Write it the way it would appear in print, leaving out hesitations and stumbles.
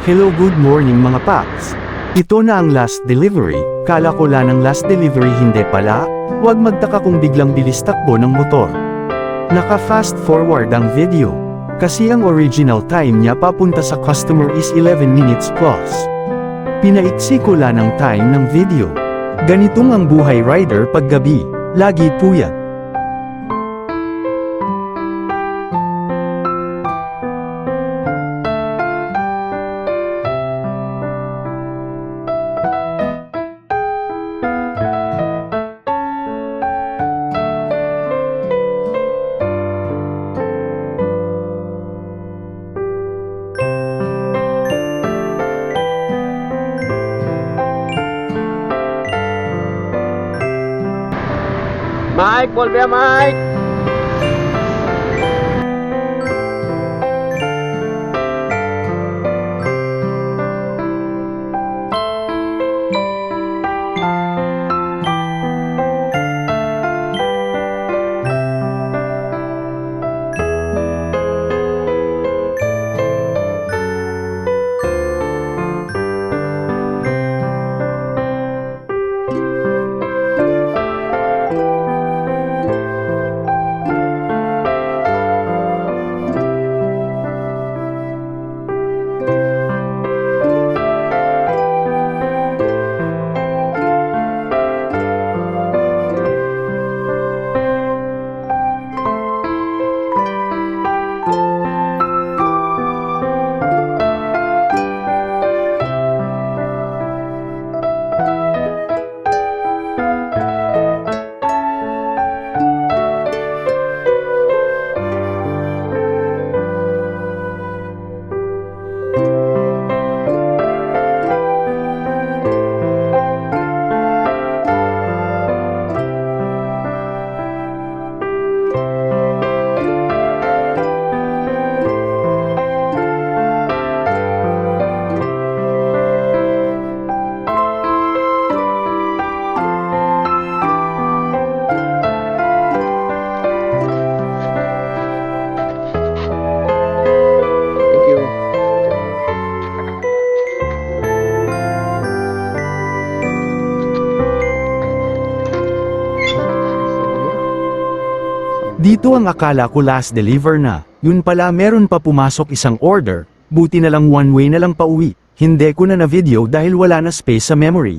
Hello, good morning mga paps. Ito na ang last delivery. Kala ko lang ng last delivery, hindi pala. Huwag magtaka kung biglang bilis takbo ng motor. Naka-fast forward ang video. Kasi ang original time niya papunta sa customer is 11 minutes plus. Pinaiksi ko lang ang time ng video. Ganitong ang buhay rider pag gabi. Lagi puyat. Mike, volve a Mike. Dito ang akala ko last deliver na, yun pala meron pa pumasok isang order, buti na lang one way na lang pauwi, hindi ko na video dahil wala na space sa memory.